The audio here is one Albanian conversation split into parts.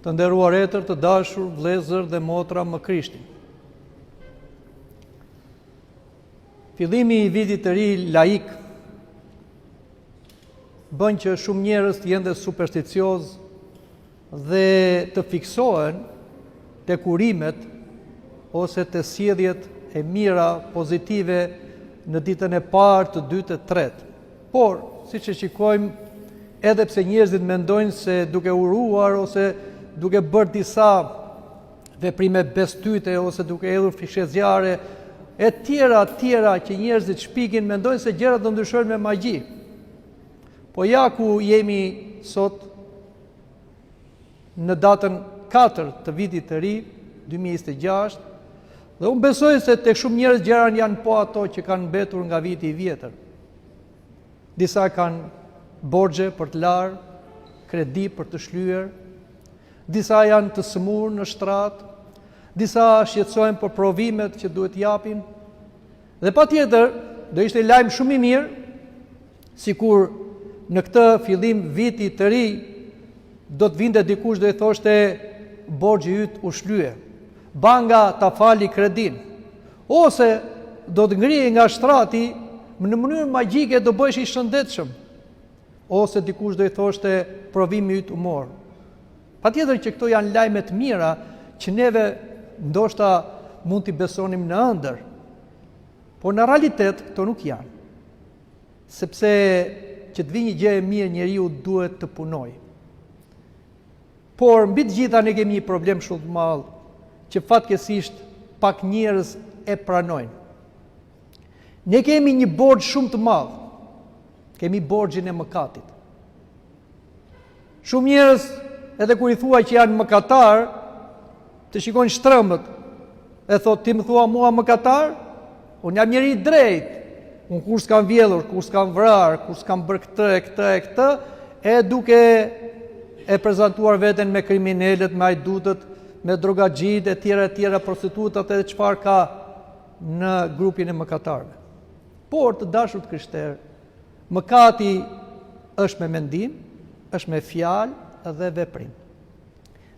Të nderuar etër, të dashur vëllezër dhe motra më Krishtin. Fillimi i vitit të ri laik bën që shumë njerëz të jenë supersticioz dhe të fiksohen te kurimet ose te sjelljet e mira pozitive në ditën e parë, të dytë, të tretë. Por, siç e shikojmë, edhe pse njerëzit mendojnë se duke uruar ose duke bërë disa veprime bestyte ose duke hedhur fishe zjarre e tjera që njerëzit shpikin, mendojnë se gjërat do ndryshojnë me magji. Po ja ku jemi sot në datën 4 të vitit të ri, 2026, dhe unë besoj se tek shumë njerëz gjërat janë po ato që kanë mbetur nga viti i vjetër. Disa kanë borxhe për të larë, kredi për të shlyer, disa janë të smur në shtrat, disa shqetësohen për provimet që duhet japin, dhe patjetër do ishte lajm shumë i mirë, sikur në këtë fillim viti të ri do të vinte dikush dhe i thoshte borxhi yt u shlye, banka ta fali kredin, ose do të ngrihej nga shtrati në mënyrë magjike do bëhesh i shëndetshëm, ose dikush do i thoshte provimi yt u mor. Patjetër që këto janë lajme të mira që neve ndoshta mund t'i besonim në ëndër, por në realitet këto nuk janë. Sepse që të vijë një gjë e mirë njeriu duhet të punojë. Por mbi të gjitha ne kemi një problem shumë të madh që fatkeqësisht pak njerëz e pranojnë. Ne kemi një borxh shumë të madh. Kemi borxhin e mëkatit. Shumë njerëz edhe kur i thua që janë mëkatar, të shikojnë shtrëmbët, e thot, ti më thua mua mëkatar? Unë jam njeri i drejtë, unë kur s'kam vjedhur, kur s'kam vrarë, kur s'kam bërë këtë, e duke e prezantuar veten me kriminalët, me ajdutët, me drogaxhit e tjera, prostitutat edhe çfarë ka në grupin e mëkatarëve. Por të dashur të krishterë, mëkati është me mendim, është me fjalë dhe veprim.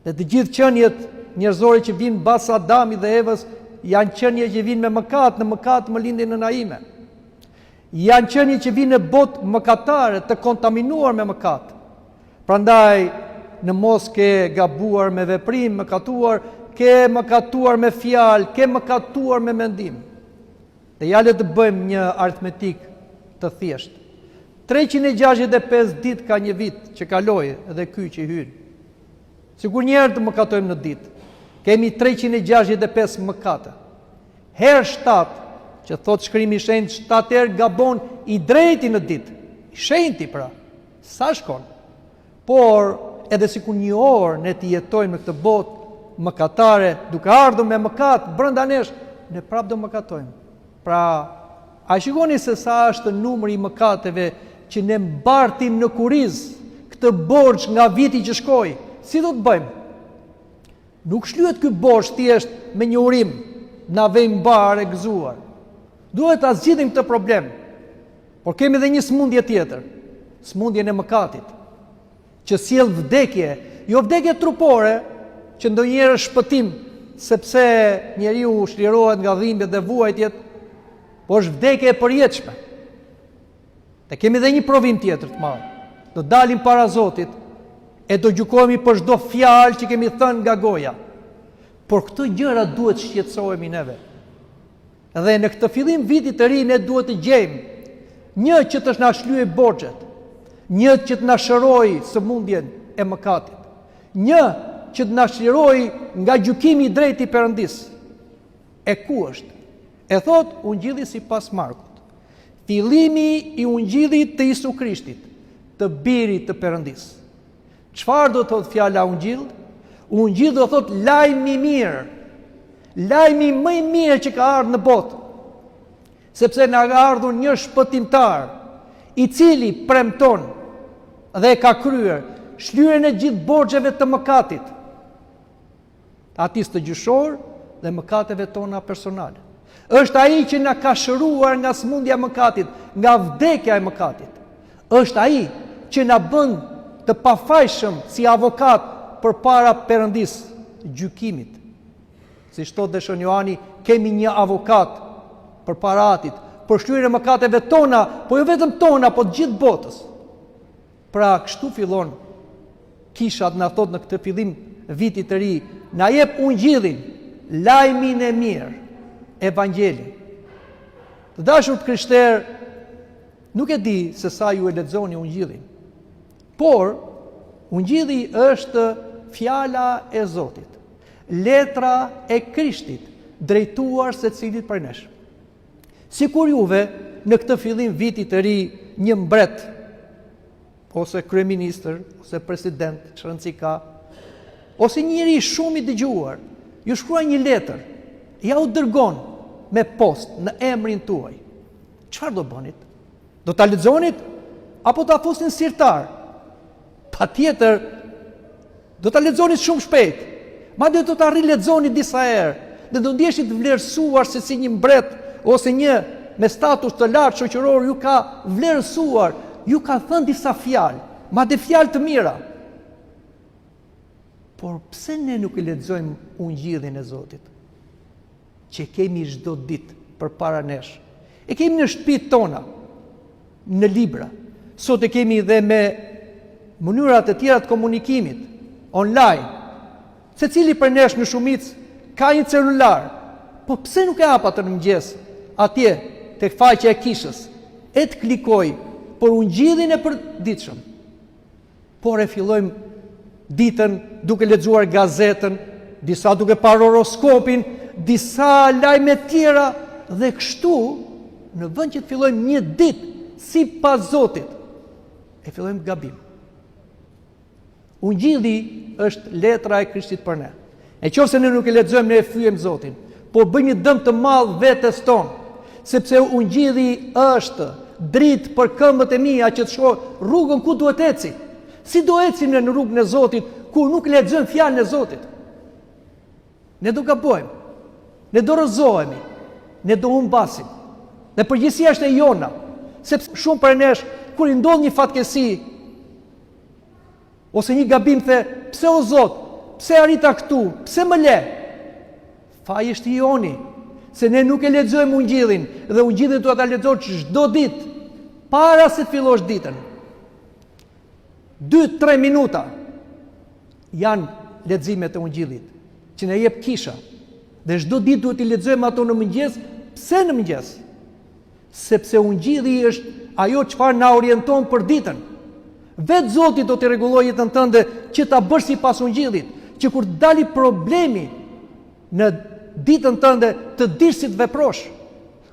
Dhe të gjithë qenjet njerëzore që vinë bas Adamit dhe Evës janë qenie që vinë me mëkat, në mëkat më lindin në naime. Janë qenie që vinë në botë mëkatare, të kontaminuar me mëkat. Prandaj në mos ke gabuar me veprim, mëkatuar, ke mëkatuar me fjalë, ke mëkatuar me mendim. Dhe ja le të bëjmë një aritmetik të thjeshtë. 365 ditë ka një vit që kaloi dhe ky që hynë. Sigur njerë të mëkatojmë në ditë. Kemi 365 mëkate. Herë 7, që thot shkrimi i shenjtë, 7 herë gabon i drejti në ditë. I shenjti pra, sa shkon. Por edhe sikur një orë ne të jetojmë në këtë botë mëkatare, duke ardhur me mëkat brenda nesh, ne prap do mëkatojmë. Pra, a shikoni se sa është numri i mëkateve që ne mbartim në kuriz këtë borxh nga viti që shkoi, si do të bëjmë? Nuk shlyhet ky borxh thjesht me një urim, na vejmë mbar e gëzuar. Duhet ta zgjidhim këtë problem. Por kemi edhe një smundje tjetër, smundjen e mëkatit, që sjell vdekje, jo vdekje trupore, që ndonjëherë është shpëtim, sepse njeriu shlirohet nga dhimbjet dhe vuajtjet, por është vdekje e përjetshme. Dhe kemi dhe një provim tjetër të madh. Do dalim para Zotit e do gjykohemi për çdo fjalë që kemi thënë nga goja. Por këto gjëra duhet shqetësohemi neve. Dhe në këtë fillim viti të ri ne duhet të gjejmë një që të na shlyejë borxhet, një që të na shërojë sëmundjen e mëkatit, një që të na shërojë nga gjykimi i drejtë i Perëndis. E ku është? E thot Ungjilli sipas Markut. Fillimi i ungjillit të Isu Krishtit, të birit të Perëndis. Çfarë do thot fjala ungjil? Ungjilli do thot lajmi i mirë. Lajmi më i mirë që ka ardhur në botë. Sepse na ka ardhur një shpëtimtar, i cili premton dhe ka kryer shlyerjen e gjithë borxheve të mëkatit. Atis të gjyshor dhe mëkateve tona personale. Është ai që na ka shëruar nga smundja e mëkatit, nga vdekja e mëkatit. Është ai që na bën të pafajshëm si avokat përpara Perëndis gjykimit. Siç thotë dhe Shën Johani, kemi një avokat përpara Atit, për shlyerjen e mëkateve tona, po jo vetëm tona, po të gjithë botës. Pra, kështu fillon kishat na thot në këtë fillim vitit të ri, na jep ungjillin, lajmin e mirë, evangelin. Të dashur krishterë, nuk e di se sa ju e lexoni ungjillin, por ungjilli është fjala e Zotit, letra e Krishtit, drejtuar secilit prej nesh. Sikur juve në këtë fillim vitit të ri një mbret, ose kryeministër, ose president, çrëndsi ka, ose njëri shumë i dëgjuar, ju shkruaj një letër, ja u dërgon me post në emrin tuaj. Çfarë do bënit? Do ta lexonit apo ta fusin sirtar? Patjetër do ta lexonit shumë shpejt. Madje do ta rilexonit disa herë, dhe do ndjeshit vlerësuar se si një mbret ose një me status të lartë shoqëror ju ka vlerësuar, ju ka thënë disa fjalë, madje fjalë të mira. Por pse ne nuk e lexojmë ungjillin e Zotit, që kemi çdo ditë përpara nesh? E kemi në shtëpitë tona, në libra. Sot e kemi dhe me mënyrat e tjera të komunikimit, online. Secili për nesh në shumicë ka një celular. Po pse nuk e hap atë në mëngjes, atje tek faqja e kishës, e të klikoj për ungjillin e përditshëm. Por e fillojmë ditën duke lexuar gazetën, disa duke parë horoskopin, disa lajme tjera, dhe kështu në vend që të fillojmë një ditë sipas Zotit, e fillojmë gabim. Ungjilli është letra e Krishtit për ne. E qofse ne nuk e lexojmë, ne e fyejmë Zotin, por bëjmë një dëm të madh vetes tonë, sepse ungjilli është dritë për këmbët e mia që të shoh rrugën ku duhet eci. Si do ecim ne në rrugën e Zotit kur nuk lexojmë fjalën e Zotit? Ne do gabojmë, ne do rrëzohemi, ne do humbasim. Dhe përgjegjësia është e jona, sepse shumë për nesh kur i ndodh një fatkeqësi ose një gabim the, pse o Zot, pse arrita këtu, pse më le? Faji është i joni, se ne nuk e lexojmë ungjillin, dhe ungjillin duhet ta lexosh çdo ditë para se të fillosh ditën. 2-3 minuta janë leximet e ungjillit që na jep kisha. Dhe çdo ditë duhet i lexojmë ato në mëngjes. Pse në mëngjes? Sepse ungjilli është ajo çfarë na orienton për ditën. Vetë Zoti do të rregullojë jetën tënde që ta bësh sipas ungjillit, që kur dali problemi në ditën tënde të dish si të veprosh.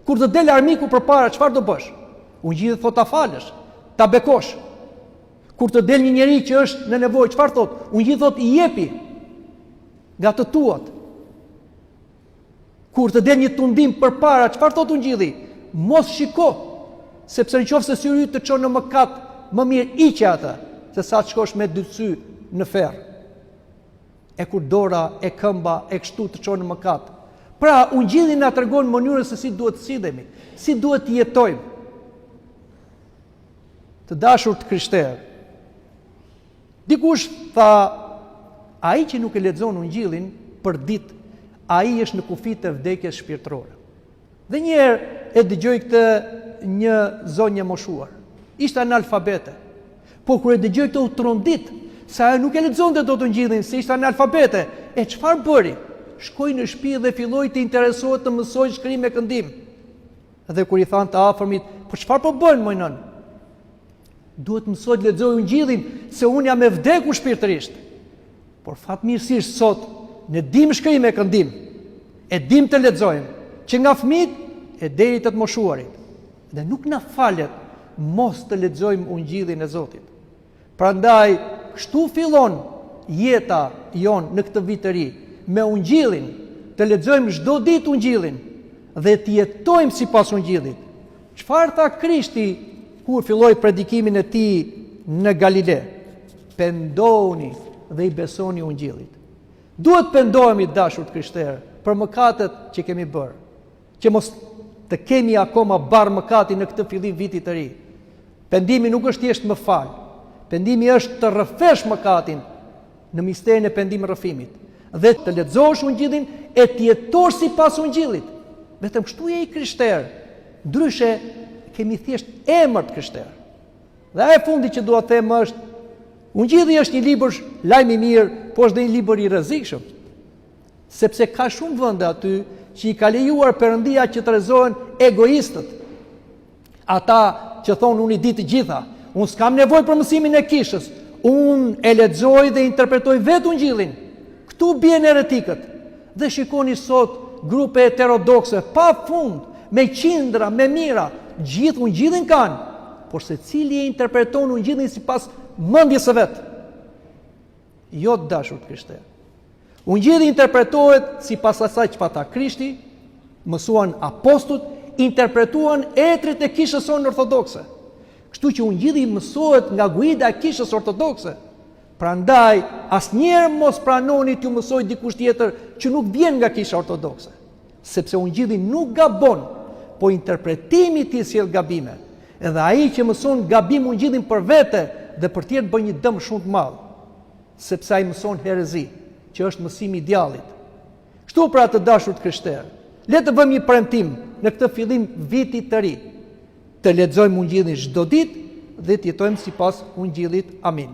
Kur të del armiku përpara, çfarë do bësh? Ungjilli thotë ta falësh, ta bekosh. Kur të del një njeri që është në nevojë, çfarë thotë? Ungjilli thotë i jepi nga të tuat. Kur të del një tundim përpara, çfarë thotë ungjilli? Mos shiko, sepse nëse syri yt të çon në mëkat, më mirë iqe atë, se sa të shkosh me dy sy në ferr. E kur dora e këmba e kështu të çon në mëkat. Pra, ungjilli na tregon mënyrën se si duhet të sillemi, si duhet të jetojmë. Të dashur të krishterë, dikush tha, ai që nuk e lexon ungjillin për ditë, ai është në kufi të vdekjes shpirtërore. Dhe një herë e dëgjoj këtë një zonjë moshuar. Ishte analfabete. Po kur e dëgjoj këtë u trondit, se ajo nuk e lexonte dot ungjillin, se ishte analfabete. E çfarë bëri? Shkoi në shtëpi dhe filloi të interesohet të mësojë shkrim e këndim. Dhe kur i than të afërmit, po çfarë po bën moj nën? Duhet mësoj të lexoj ungjillin, se unë jam e vdekur shpirtërisht. Por fatmirësisht sot ne dim shkrim e këndim, e dim të lexojmë, që nga fëmijët e deri te të moshuarit. Dhe nuk na falet mos të lexojmë ungjillin e Zotit. Prandaj, kështu fillon jeta jon në këtë vit të ri, me ungjillin, të lexojmë çdo ditë ungjillin dhe të jetojmë sipas ungjillit. Çfarë tha Krishti kur filloi predikimin e tij në Galile? Pendohuni dhe i besoni ungjillit. Duhet pendohemi, dashur krishterë, për mëkatet që kemi bërë, që mos të kemi akoma barë mëkati në këtë fillim viti të ri. Pendimi nuk është thjesht më fal. Pendimi është të rrëfesh mëkatin në misterin e pendimit rrëfimit dhe të lexosh Ungjillin e të jetosh sipas Ungjillit. Vetëm kështu je i krishter. Ndryshe kemi thjesht emër të krishter. Dhe e fundi që dua të them është Ungjilli është një libër lajm i mirë, por është dhe një libër i rrezikshëm. Sepse ka shumë vende aty që i ka lejuar Perëndia që të rrezohen egoistët. Ata që thonë unë i di të gjitha, unë s'kam nevojë për mësimin e kishës, unë e lexoj dhe interpretoj vetë Ungjillin. Këtu bien eretikët. Dhe shikoni sot grupe heterodokse pa fund, me qindra, me mira, gjithë Ungjillin kanë, por secili e interpreton Ungjillin sipas mendjes së vet. Jo të dashur të krishterë. Ungjilli interpretohet sipas asaj që pata Krishti, mësuan apostujt, interpretuan etrit e kishës sonë ortodokse. Kështu që Ungjilli mësohet nga guida e kishës ortodokse. Prandaj, asnjëherë mos pranoni t'ju mësoj dikush tjetër që nuk vjen nga kisha ortodokse, sepse Ungjilli nuk gabon, po interpretimi i tij sjell gabime. Edhe ai që mëson gabim Ungjillin për vete dhe për tjerë bën një dëm shumë të madh, sepse ai mëson herezi, që është mësimi i djallit. Kështu pra të dashur të krishterë, le të bëjmë një premtim në këtë fillim viti të ri, të lexojmë Ungjillin çdo ditë dhe të jetojmë sipas Ungjillit. Amin.